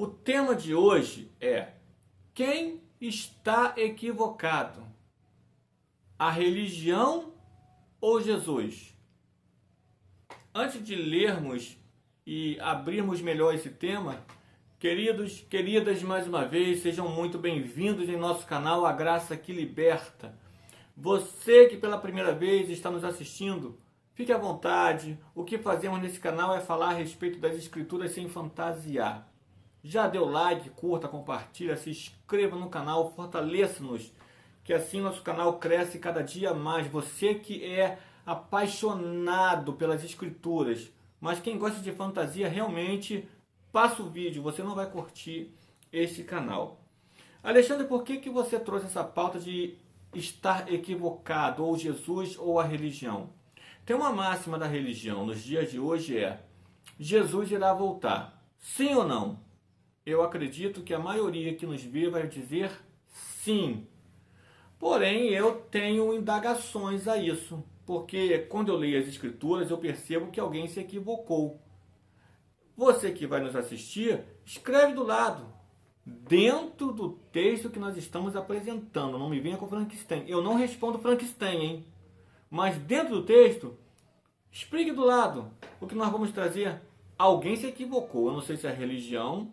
O tema de hoje é: quem está equivocado? A religião ou Jesus? Antes de lermos e abrirmos melhor esse tema, queridos, queridas, mais uma vez, sejam muito bem-vindos em nosso canal A Graça que Liberta. Você que pela primeira vez está nos assistindo, fique à vontade. O que fazemos nesse canal é falar a respeito das escrituras sem fantasiar. Já deu like, curta, compartilha, se inscreva no canal, fortaleça-nos, que assim nosso canal cresce cada dia mais. Você que é apaixonado pelas escrituras, mas quem gosta de fantasia, realmente passa o vídeo, você não vai curtir este canal. Alexandre, por que você trouxe essa pauta de estar equivocado, ou Jesus ou a religião? Tem uma máxima da religião nos dias de hoje Jesus irá voltar. Sim ou não? Eu acredito que a maioria que nos vê vai dizer sim. Porém, eu tenho indagações a isso, porque quando eu leio as escrituras eu percebo que alguém se equivocou. Você que vai nos assistir, escreve do lado, dentro do texto que nós estamos apresentando. Não me venha com Frankenstein. Eu não respondo Frankenstein, hein? Mas dentro do texto, explique do lado o que nós vamos trazer. Alguém se equivocou. Eu não sei se é religião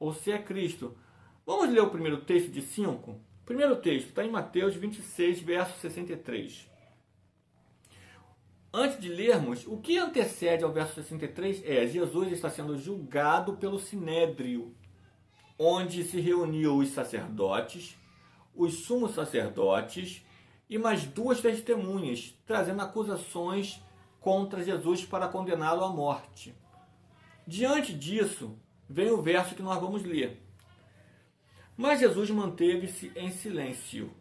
ou se é Cristo. Vamos ler o primeiro texto de 5? O primeiro texto está em Mateus 26, verso 63. Antes de lermos, o que antecede ao verso 63 Jesus está sendo julgado pelo Sinédrio, onde se reuniu os sacerdotes, os sumos sacerdotes e mais duas testemunhas, trazendo acusações contra Jesus para condená-lo à morte. Diante disso, vem o verso que nós vamos ler. Mas Jesus manteve-se em silêncio,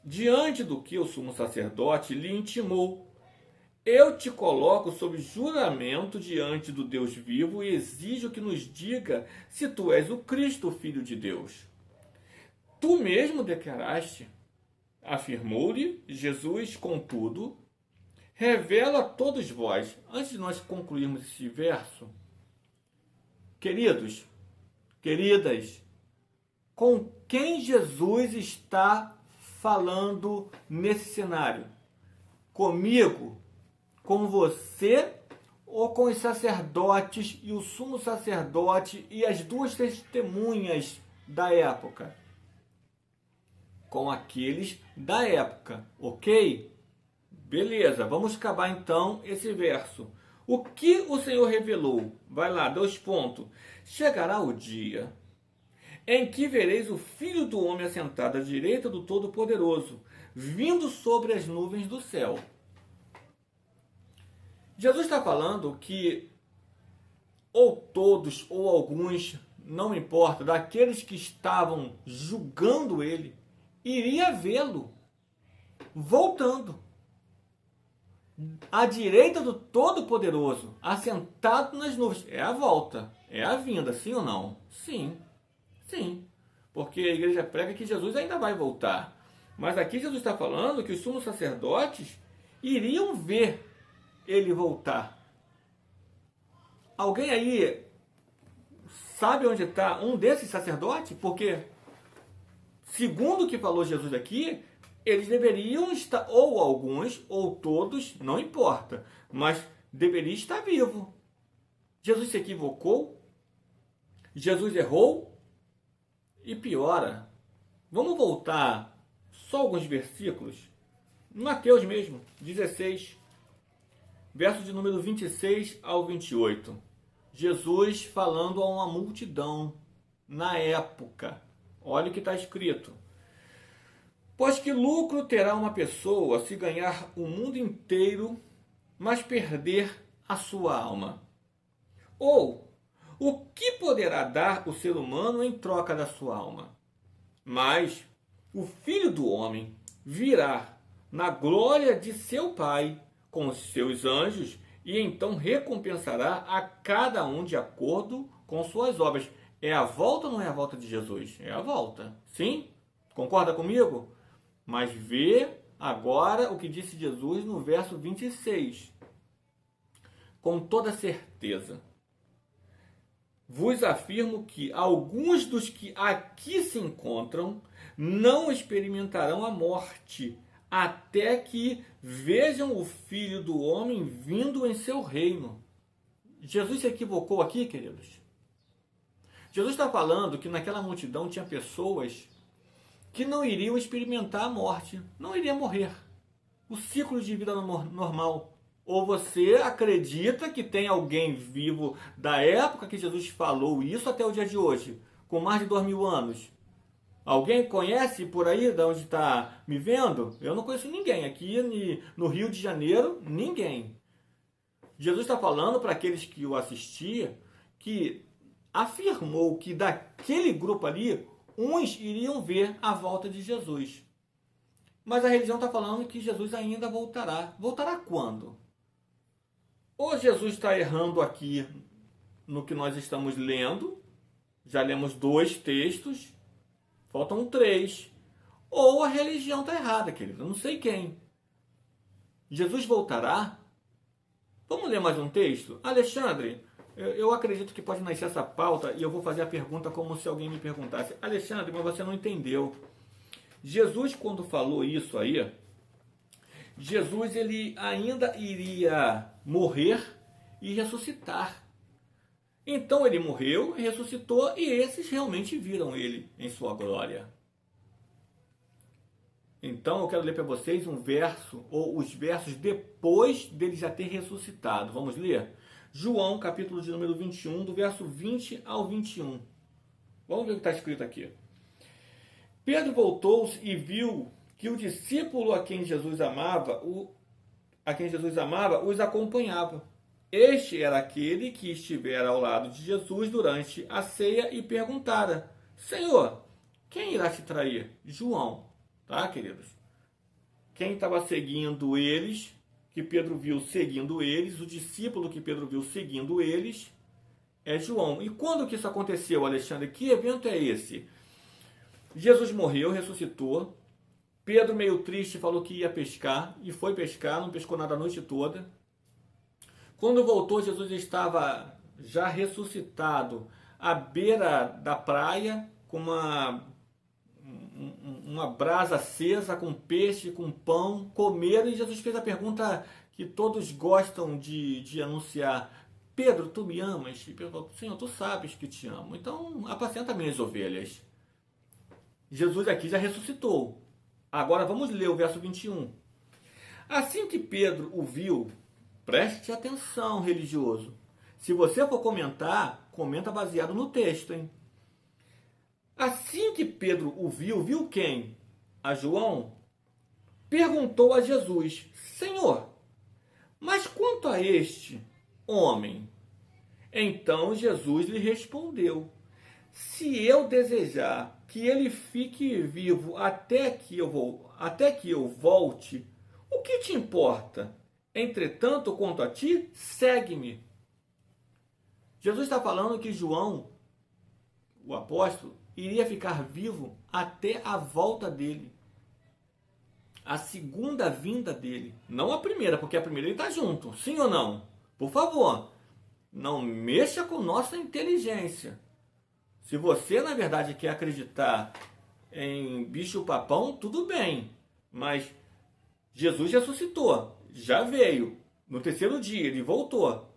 diante do que o sumo sacerdote lhe intimou: eu te coloco sob juramento diante do Deus vivo e exijo que nos diga se tu és o Cristo, o Filho de Deus. Tu mesmo declaraste, afirmou-lhe Jesus, contudo, revela a todos vós. Antes de nós concluirmos esse verso, queridos, queridas, com quem Jesus está falando nesse cenário? Comigo? Com você ou com os sacerdotes e o sumo sacerdote e as duas testemunhas da época? Com aqueles da época, ok? Beleza, vamos acabar então esse verso. O que o Senhor revelou? Vai lá, 2 pontos. Chegará o dia em que vereis o Filho do Homem assentado à direita do Todo-Poderoso, vindo sobre as nuvens do céu. Jesus está falando que ou todos ou alguns, não importa, daqueles que estavam julgando ele, iria vê-lo voltando à direita do Todo-Poderoso, assentado nas nuvens. É a volta, é a vinda, sim ou não? Sim, sim, porque a igreja prega que Jesus ainda vai voltar. Mas aqui Jesus está falando que os sumos sacerdotes iriam ver ele voltar. Alguém aí sabe onde está um desses sacerdotes? Porque, segundo o que falou Jesus aqui, eles deveriam estar, ou alguns, ou todos, não importa, mas deveria estar vivo. Jesus se equivocou? Jesus errou? E piora. Vamos voltar só alguns versículos. Mateus mesmo, 16. Verso de número 26 ao 28. Jesus falando a uma multidão na época. Olha o que está escrito. Pois que lucro terá uma pessoa se ganhar o mundo inteiro, mas perder a sua alma? Ou, o que poderá dar o ser humano em troca da sua alma? Mas o Filho do Homem virá na glória de seu Pai com os seus anjos, e então recompensará a cada um de acordo com suas obras. É a volta ou não é a volta de Jesus? É a volta. Sim? Concorda comigo? Mas vê agora o que disse Jesus no verso 26. Com toda certeza, vos afirmo que alguns dos que aqui se encontram não experimentarão a morte, até que vejam o Filho do Homem vindo em seu reino. Jesus se equivocou aqui, queridos? Jesus está falando que naquela multidão tinha pessoas que não iriam experimentar a morte, não iriam morrer. O ciclo de vida normal. Ou você acredita que tem alguém vivo da época que Jesus falou isso até o dia de hoje, com mais de 2000 anos? Alguém conhece por aí, de onde está me vendo? Eu não conheço ninguém. Aqui no Rio de Janeiro, ninguém. Jesus está falando para aqueles que o assistiam, que afirmou que daquele grupo ali, uns iriam ver a volta de Jesus. Mas a religião está falando que Jesus ainda voltará. Voltará quando? Ou Jesus está errando aqui no que nós estamos lendo, já lemos 2 textos, faltam 3. Ou a religião está errada, querido, eu não sei quem. Jesus voltará? Vamos ler mais um texto? Alexandre, eu acredito que pode nascer essa pauta e eu vou fazer a pergunta como se alguém me perguntasse. Alexandre, mas você não entendeu. Jesus, quando falou isso aí, Jesus ele ainda iria morrer e ressuscitar. Então ele morreu, ressuscitou e esses realmente viram ele em sua glória. Então eu quero ler para vocês um verso, ou os versos depois dele já ter ressuscitado. Vamos ler? João, capítulo de número 21, do verso 20 ao 21. Vamos ver o que está escrito aqui. Pedro voltou-se e viu que o discípulo a quem Jesus amava os acompanhava. Este era aquele que estivera ao lado de Jesus durante a ceia e perguntara: Senhor, quem irá te trair? João, tá, queridos? Quem estava seguindo eles, que Pedro viu seguindo eles, o discípulo que Pedro viu seguindo eles, é João. E quando que isso aconteceu, Alexandre? Que evento é esse? Jesus morreu, ressuscitou. Pedro, meio triste, falou que ia pescar e foi pescar, não pescou nada a noite toda. Quando voltou, Jesus estava já ressuscitado à beira da praia, com uma brasa acesa, com peixe, com pão, comeram, e Jesus fez a pergunta que todos gostam de anunciar: Pedro, tu me amas? E Pedro falou: Senhor, tu sabes que te amo, então apacenta minhas ovelhas. Jesus aqui já ressuscitou. Agora vamos ler o verso 21. Assim que Pedro o viu, preste atenção, religioso. Se você for comentar, comenta baseado no texto, hein? Assim que Pedro o viu, viu quem? A João? Perguntou a Jesus: Senhor, mas quanto a este homem? Então Jesus lhe respondeu: se eu desejar que ele fique vivo até que eu volte, o que te importa? Entretanto, quanto a ti, segue-me. Jesus está falando que João, o apóstolo, iria ficar vivo até a volta dele. A segunda vinda dele. Não a primeira, porque a primeira ele está junto. Sim ou não? Por favor, não mexa com nossa inteligência. Se você, na verdade, quer acreditar em bicho-papão, tudo bem. Mas Jesus ressuscitou, já veio. No 3º dia, ele voltou.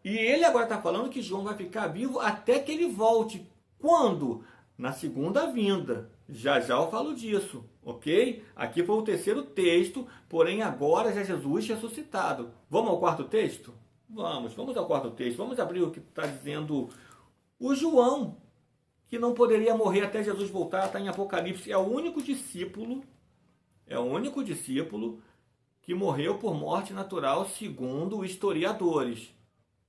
E ele agora está falando que João vai ficar vivo até que ele volte. Quando? Na segunda vinda. Já já eu falo disso, ok? Aqui foi o 3º texto, porém agora já Jesus ressuscitado. Vamos ao 4º texto? Vamos ao 4º texto. Vamos abrir o que está dizendo o João, que não poderia morrer até Jesus voltar, está em Apocalipse. É o único discípulo que morreu por morte natural, segundo historiadores.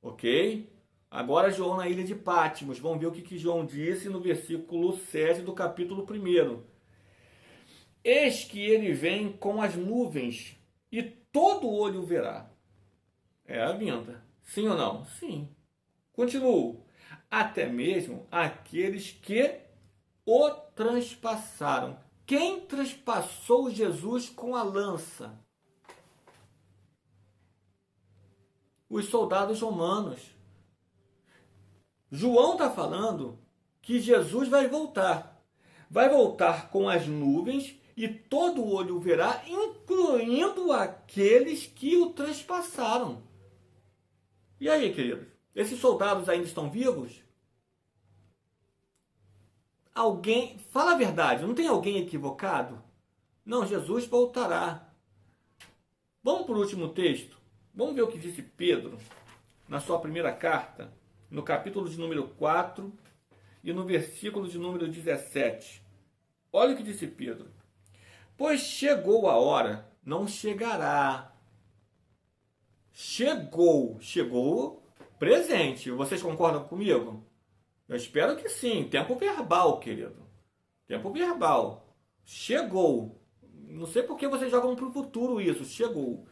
Ok? Agora João na ilha de Patmos. Vamos ver o que João disse no versículo 7 do capítulo 1. Eis que ele vem com as nuvens, e todo olho o verá. É a vinda. Sim ou não? Sim. Continuo. Até mesmo aqueles que o transpassaram. Quem transpassou Jesus com a lança? Os soldados romanos. João está falando que Jesus vai voltar. Vai voltar com as nuvens e todo olho o verá, incluindo aqueles que o transpassaram. E aí, queridos? Esses soldados ainda estão vivos? Alguém, fala a verdade, não tem alguém equivocado? Não, Jesus voltará. Vamos para o último texto. Vamos ver o que disse Pedro na sua primeira carta, no capítulo de número 4 e no versículo de número 17. Olha o que disse Pedro. Pois chegou a hora, não chegará. Chegou presente. Vocês concordam comigo? Eu espero que sim. Tempo verbal, querido. Tempo verbal. Chegou. Não sei por que vocês jogam para o futuro isso. Chegou.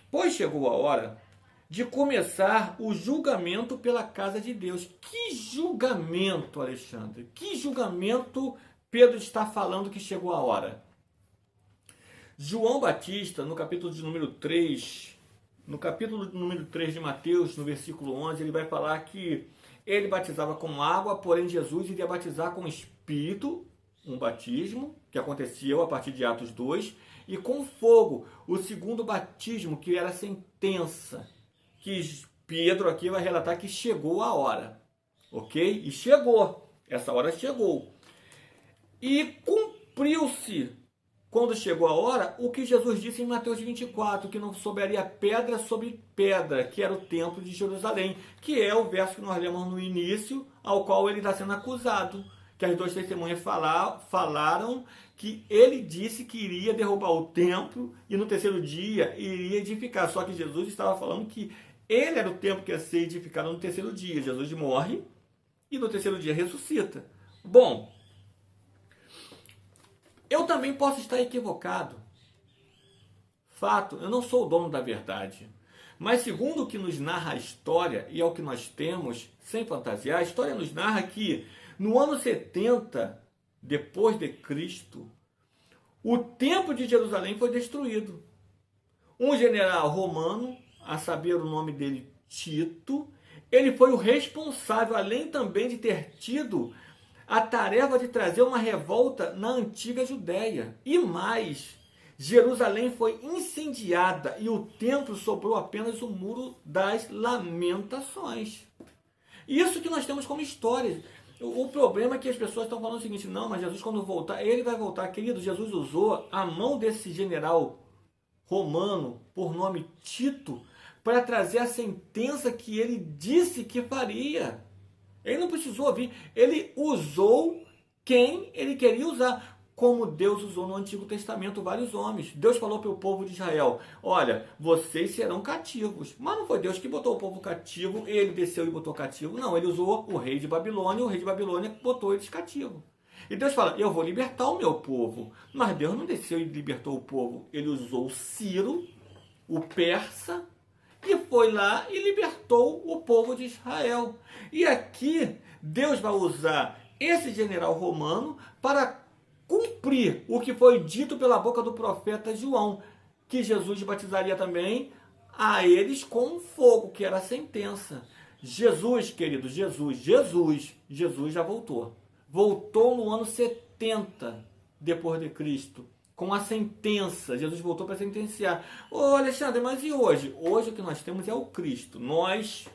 Pois chegou a hora de começar o julgamento pela casa de Deus. Que julgamento, Alexandre? Que julgamento Pedro está falando que chegou a hora? João Batista, no capítulo de número 3, no capítulo de número 3 de Mateus, no versículo 11, ele vai falar que ele batizava com água, porém Jesus iria batizar com Espírito, um batismo, que aconteceu a partir de Atos 2, e com fogo, o segundo batismo, que era a sentença, que Pedro aqui vai relatar que chegou a hora, ok? E chegou, essa hora chegou. E cumpriu-se, quando chegou a hora, o que Jesus disse em Mateus 24, que não sobraria pedra sobre pedra, que era o templo de Jerusalém, que é o verso que nós lemos no início, ao qual ele está sendo acusado, que as duas testemunhas falaram que ele disse que iria derrubar o templo e no terceiro dia iria edificar, só que Jesus estava falando que ele era o templo que ia ser edificado no terceiro dia. Jesus morre e no terceiro dia ressuscita. Bom, eu também posso estar equivocado. Fato, eu não sou o dono da verdade. Mas segundo o que nos narra a história, e é o que nós temos, sem fantasiar, a história nos narra que no ano 70, depois de Cristo, o templo de Jerusalém foi destruído. Um general romano, a saber o nome dele, Tito, ele foi o responsável, além também de ter tido a tarefa de trazer uma revolta na antiga Judéia. E mais, Jerusalém foi incendiada e o templo sobrou apenas o muro das lamentações. Isso que nós temos como história. O problema é que as pessoas estão falando o seguinte, não, mas Jesus quando voltar, ele vai voltar. Querido, Jesus usou a mão desse general romano, por nome Tito, para trazer a sentença que ele disse que faria. Ele não precisou vir, ele usou quem ele queria usar, como Deus usou no Antigo Testamento vários homens. Deus falou para o povo de Israel, olha, vocês serão cativos. Mas não foi Deus que botou o povo cativo, ele desceu e botou cativo. Não, ele usou o rei de Babilônia, e o rei de Babilônia botou eles cativos. E Deus fala, eu vou libertar o meu povo. Mas Deus não desceu e libertou o povo. Ele usou Ciro, o persa, e foi lá e libertou o povo de Israel. E aqui Deus vai usar esse general romano para cumprir o que foi dito pela boca do profeta João, que Jesus batizaria também a eles com fogo, que era a sentença. Jesus, querido, Jesus já voltou. Voltou no ano 70 depois de Cristo. Com a sentença, Jesus voltou para sentenciar. Ô Alexandre, mas e hoje? Hoje o que nós temos é o Cristo. Nós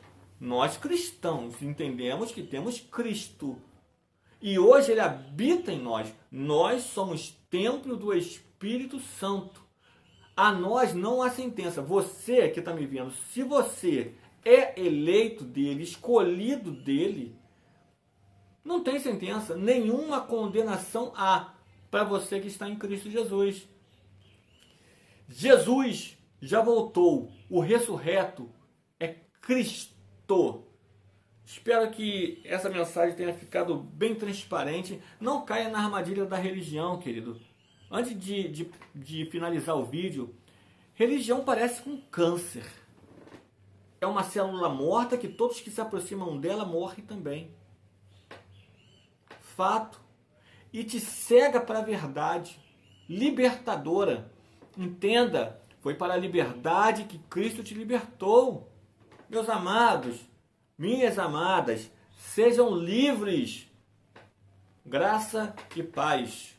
cristãos entendemos que temos Cristo. E hoje ele habita em nós. Nós somos templo do Espírito Santo. A nós não há sentença. Você que está me vendo, se você é eleito dele, escolhido dele, não tem sentença. Nenhuma condenação há para você que está em Cristo Jesus. Jesus já voltou. O ressurreto é Cristo. Espero que essa mensagem tenha ficado bem transparente. Não caia na armadilha da religião, querido. Antes de finalizar o vídeo, religião parece com câncer. É uma célula morta que todos que se aproximam dela morrem também. Fato. E te cega para a verdade, libertadora. Entenda, foi para a liberdade que Cristo te libertou. Meus amados, minhas amadas, Sejam livres. Graça e paz.